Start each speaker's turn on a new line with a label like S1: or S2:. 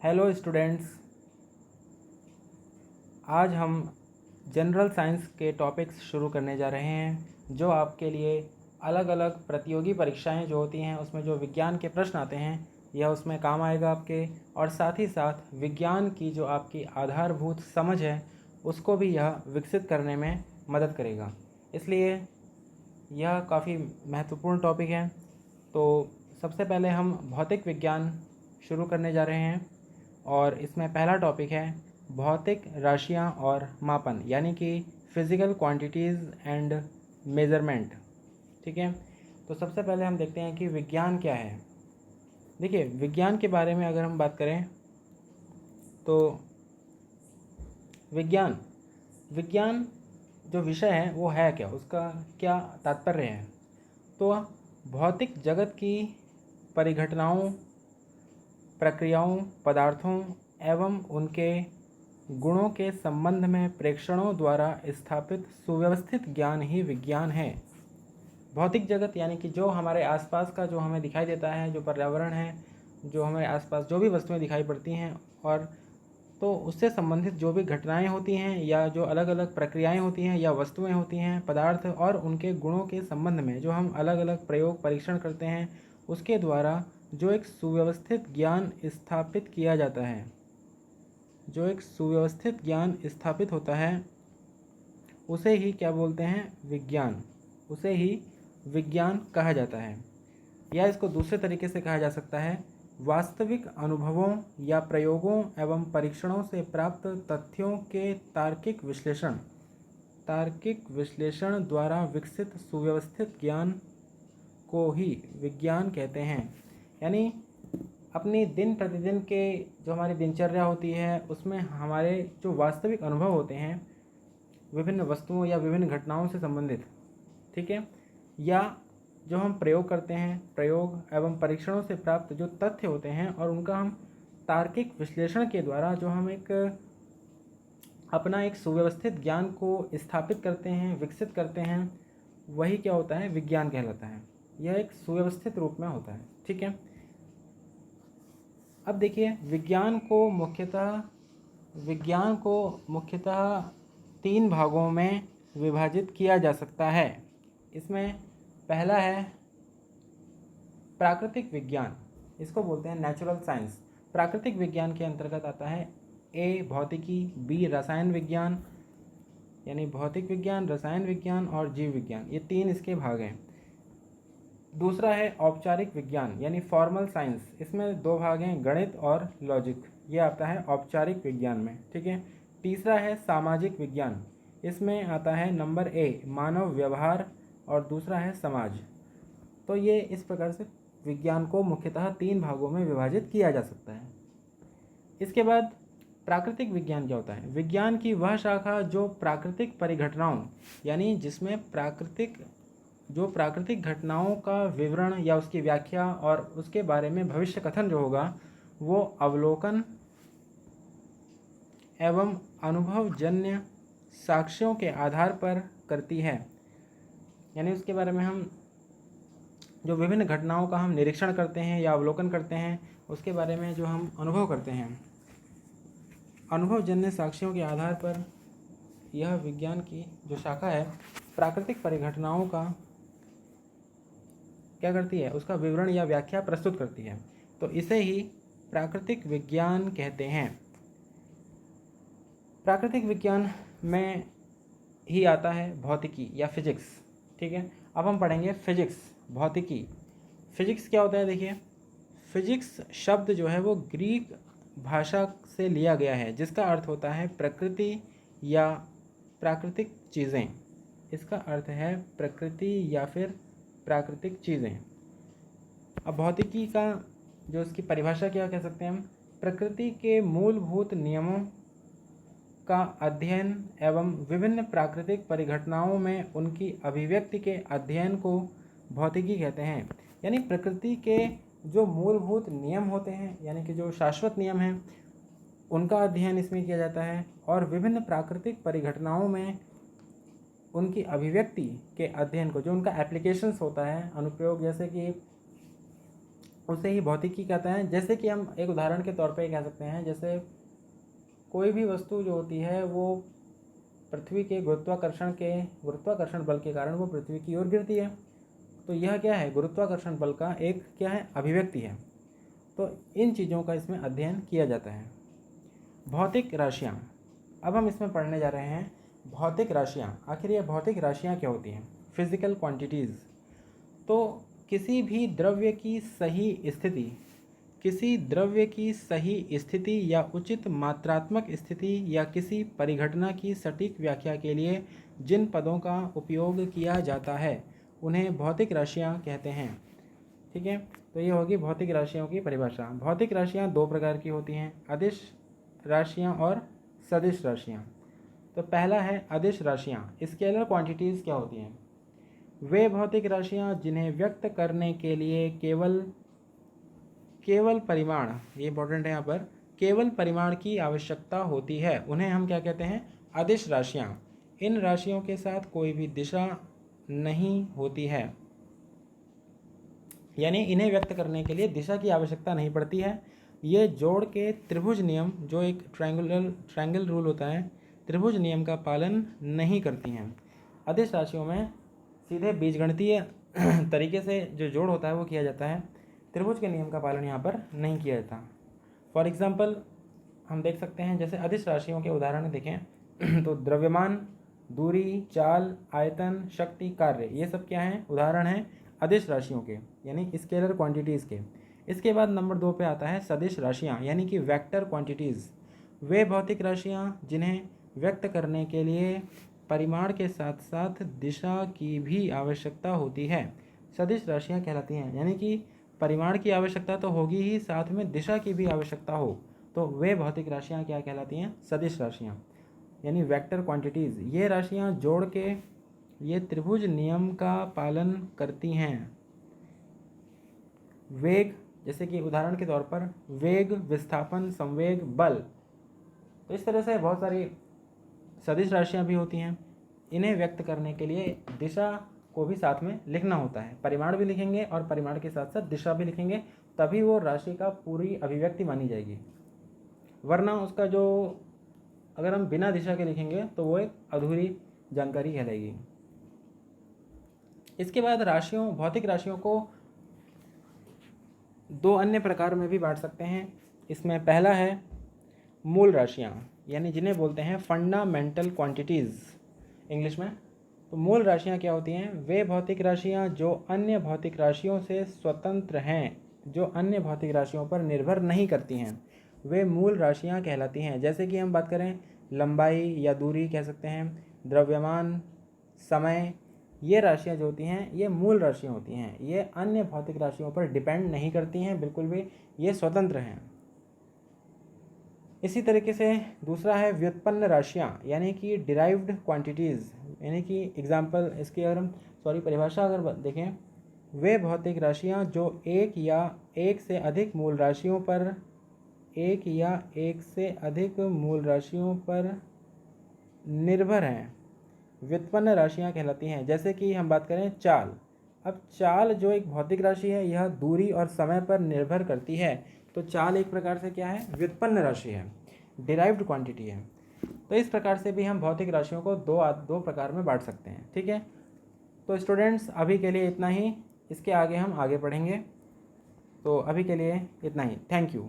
S1: Hello students, आज हम general science के टॉपिक्स शुरू करने जा रहे हैं जो आपके लिए अलग अलग प्रतियोगी परीक्षाएं जो होती हैं उसमें जो विज्ञान के प्रश्न आते हैं यह उसमें काम आएगा आपके। और साथ ही साथ विज्ञान की जो आपकी आधारभूत समझ है उसको भी यह विकसित करने में मदद करेगा, इसलिए यह काफ़ी महत्वपूर्ण टॉपिक है। तो सबसे पहले हम भौतिक विज्ञान शुरू करने जा रहे हैं और इसमें पहला टॉपिक है भौतिक राशियाँ और मापन, यानी कि फिज़िकल क्वांटिटीज़ एंड मेज़रमेंट। ठीक है, तो सबसे पहले हम देखते हैं कि विज्ञान क्या है। देखिए, विज्ञान के बारे में अगर हम बात करें तो विज्ञान विज्ञान जो विषय है वो है क्या, उसका क्या तात्पर्य है। तो भौतिक जगत की परिघटनाओं, प्रक्रियाओं, पदार्थों एवं उनके गुणों के संबंध में प्रेक्षणों द्वारा स्थापित सुव्यवस्थित ज्ञान ही विज्ञान है। भौतिक जगत यानी कि जो हमारे आसपास का जो हमें दिखाई देता है, जो पर्यावरण है, जो हमारे आसपास जो भी वस्तुएं दिखाई पड़ती हैं और तो उससे संबंधित जो भी घटनाएं होती हैं या जो अलग अलग प्रक्रियाएं होती हैं या वस्तुएं होती हैं, पदार्थ और उनके गुणों के संबंध में जो हम अलग अलग प्रयोग परीक्षण करते हैं उसके द्वारा जो एक सुव्यवस्थित ज्ञान स्थापित किया जाता है, जो एक सुव्यवस्थित ज्ञान स्थापित होता है उसे ही क्या बोलते हैं, विज्ञान। उसे ही विज्ञान कहा जाता है, या इसको दूसरे तरीके से कहा जा सकता है वास्तविक अनुभवों या प्रयोगों एवं परीक्षणों से प्राप्त तथ्यों के तार्किक विश्लेषण द्वारा विकसित सुव्यवस्थित ज्ञान को ही विज्ञान कहते हैं। यानी अपनी दिन प्रतिदिन के जो हमारी दिनचर्या होती है उसमें हमारे जो वास्तविक अनुभव होते हैं विभिन्न वस्तुओं या विभिन्न घटनाओं से संबंधित, ठीक है, या जो हम प्रयोग करते हैं, प्रयोग एवं परीक्षणों से प्राप्त जो तथ्य होते हैं और उनका हम तार्किक विश्लेषण के द्वारा जो हम अपना एक सुव्यवस्थित ज्ञान को स्थापित करते हैं, विकसित करते हैं, वही क्या होता है, विज्ञान कहलाता है। यह एक सुव्यवस्थित रूप में होता है। ठीक है, अब देखिए विज्ञान को मुख्यतः 3 भागों में विभाजित किया जा सकता है। इसमें पहला है प्राकृतिक विज्ञान, इसको बोलते हैं नेचुरल साइंस। प्राकृतिक विज्ञान के अंतर्गत आता है ए भौतिकी, बी रसायन विज्ञान, यानी भौतिक विज्ञान, रसायन विज्ञान और जीव विज्ञान, ये 3 इसके भाग हैं। दूसरा है औपचारिक विज्ञान यानी फॉर्मल साइंस, इसमें 2 भाग हैं, गणित और लॉजिक, ये आता है औपचारिक विज्ञान में। ठीक है, तीसरा है सामाजिक विज्ञान, इसमें आता है नंबर ए मानव व्यवहार और दूसरा है समाज। तो ये इस प्रकार से विज्ञान को मुख्यतः 3 भागों में विभाजित किया जा सकता है। इसके बाद प्राकृतिक विज्ञान क्या होता है। विज्ञान की वह शाखा जो प्राकृतिक परिघटनाओं यानी जिसमें प्राकृतिक घटनाओं का विवरण या उसकी व्याख्या और उसके बारे में भविष्य कथन जो होगा वो अवलोकन एवं अनुभवजन्य साक्ष्यों के आधार पर करती है। यानी उसके बारे में हम जो विभिन्न घटनाओं का हम निरीक्षण करते हैं या अवलोकन करते हैं उसके बारे में जो हम अनुभव करते हैं, अनुभवजन्य साक्ष्यों के आधार पर यह विज्ञान की जो शाखा है प्राकृतिक परिघटनाओं का क्या करती है, उसका विवरण या व्याख्या प्रस्तुत करती है। तो इसे ही प्राकृतिक विज्ञान कहते हैं। प्राकृतिक विज्ञान में ही आता है भौतिकी या फिजिक्स। ठीक है, अब हम पढ़ेंगे फिजिक्स, भौतिकी। फिजिक्स क्या होता है, देखिए फिजिक्स शब्द जो है वो ग्रीक भाषा से लिया गया है जिसका अर्थ होता है प्रकृति या प्राकृतिक चीज़ें। इसका अर्थ है प्रकृति या फिर प्राकृतिक चीज़ें। अब भौतिकी का जो इसकी परिभाषा क्या कह सकते हैं हम, प्रकृति के मूलभूत नियमों का अध्ययन एवं विभिन्न प्राकृतिक परिघटनाओं में उनकी अभिव्यक्ति के अध्ययन को भौतिकी कहते हैं। यानी प्रकृति के जो मूलभूत नियम होते हैं यानी कि जो शाश्वत नियम हैं उनका अध्ययन इसमें किया जाता है और विभिन्न प्राकृतिक परिघटनाओं में उनकी अभिव्यक्ति के अध्ययन को, जो उनका एप्लीकेशंस होता है, अनुप्रयोग, जैसे कि उसे ही भौतिकी कहते हैं। जैसे कि हम एक उदाहरण के तौर पे कह सकते हैं, जैसे कोई भी वस्तु जो होती है वो पृथ्वी के गुरुत्वाकर्षण बल के कारण वो पृथ्वी की ओर गिरती है। तो यह क्या है, गुरुत्वाकर्षण बल का एक क्या है, अभिव्यक्ति है। तो इन चीज़ों का इसमें अध्ययन किया जाता है। भौतिक राशियाँ, अब हम इसमें पढ़ने जा रहे हैं भौतिक राशियाँ। आखिर ये भौतिक राशियाँ क्या होती हैं? Physical quantities. तो किसी भी द्रव्य की सही स्थिति या उचित मात्रात्मक स्थिति या किसी परिघटना की सटीक व्याख्या के लिए जिन पदों का उपयोग किया जाता है उन्हें भौतिक राशियाँ कहते हैं। ठीक है, तो ये होगी भौतिक राशियों की परिभाषा। भौतिक राशियाँ दो प्रकार की होती हैं, अदिश राशियाँ और सदिश राशियाँ। तो पहला है अदिश राशियाँ। स्केलर क्वांटिटीज़ क्या होती हैं? वे भौतिक राशियाँ जिन्हें व्यक्त करने के लिए केवल परिमाण, ये इंपॉर्टेंट है यहाँ पर, केवल परिमाण की आवश्यकता होती है, उन्हें हम क्या कहते हैं? अदिश राशियाँ। इन राशियों के साथ कोई भी दिशा नहीं होती है, यानी इन्हें व्यक्त करने के लिए दिशा की आवश्यकता नहीं पड़ती है। ये जोड़ के त्रिभुज नियम, जो एक ट्रायंगल रूल होता है, त्रिभुज नियम का पालन नहीं करती हैं। अदिश राशियों में सीधे बीजगणितीय तरीके से जो जोड़ होता है वो किया जाता है, त्रिभुज के नियम का पालन यहाँ पर नहीं किया जाता। फॉर एग्जाम्पल हम देख सकते हैं, जैसे अदिश राशियों के उदाहरण देखें तो द्रव्यमान, दूरी, चाल, आयतन, शक्ति, कार्य, ये सब क्या हैं? उदाहरण हैं अदिश राशियों के, यानी स्केलर क्वांटिटीज़ के। इसके बाद नंबर 2 पे आता है सदिश राशियाँ, यानी कि वेक्टर क्वांटिटीज़। वे भौतिक राशियाँ जिन्हें व्यक्त करने के लिए परिमाण के साथ साथ दिशा की भी आवश्यकता होती है, सदिश राशियाँ कहलाती हैं। यानी कि परिमाण की आवश्यकता तो होगी ही, साथ में दिशा की भी आवश्यकता हो, तो वे भौतिक राशियाँ क्या कहलाती हैं? सदिश राशियाँ, यानी वेक्टर क्वांटिटीज़। ये राशियाँ जोड़ के ये त्रिभुज नियम का पालन करती हैं। वेग, जैसे कि उदाहरण के तौर पर वेग, विस्थापन, संवेग, बल, तो इस तरह से बहुत सारी सदिश राशियाँ भी होती हैं। इन्हें व्यक्त करने के लिए दिशा को भी साथ में लिखना होता है, परिमाण भी लिखेंगे और परिमाण के साथ साथ दिशा भी लिखेंगे, तभी वो राशि का पूरी अभिव्यक्ति मानी जाएगी। वरना उसका जो, अगर हम बिना दिशा के लिखेंगे तो वो एक अधूरी जानकारी कहलाएगी। इसके बाद भौतिक राशियों को दो अन्य प्रकार में भी बांट सकते हैं। इसमें पहला है मूल राशियाँ, यानी जिन्हें बोलते हैं फंडामेंटल क्वांटिटीज़ इंग्लिश में। तो मूल राशियाँ क्या होती हैं? वे भौतिक राशियाँ जो अन्य भौतिक राशियों से स्वतंत्र हैं, जो अन्य भौतिक राशियों पर निर्भर नहीं करती हैं, वे मूल राशियाँ कहलाती हैं। जैसे कि हम बात करें लंबाई या दूरी कह सकते हैं, द्रव्यमान, समय, ये राशियाँ जो होती हैं ये मूल राशियाँ होती हैं। ये अन्य भौतिक राशियों पर डिपेंड नहीं करती हैं बिल्कुल भी, ये स्वतंत्र हैं। इसी तरीके से दूसरा है व्युत्पन्न राशियाँ, यानी कि डिराइव्ड क्वांटिटीज़, यानी कि एग्जाम्पल इसकी अगर हम परिभाषा अगर देखें, वे भौतिक राशियाँ जो एक या एक से अधिक मूल राशियों पर निर्भर हैं, व्युत्पन्न राशियाँ कहलाती हैं। जैसे कि हम बात करें चाल। अब चाल जो एक भौतिक राशि है, यह दूरी और समय पर निर्भर करती है, तो चाल एक प्रकार से क्या है? व्युत्पन्न राशि है, डिराइव्ड क्वांटिटी है। तो इस प्रकार से भी हम भौतिक राशियों को दो प्रकार में बांट सकते हैं। ठीक है, तो स्टूडेंट्स अभी के लिए इतना ही, इसके आगे हम आगे पढ़ेंगे। तो अभी के लिए इतना ही, थैंक यू।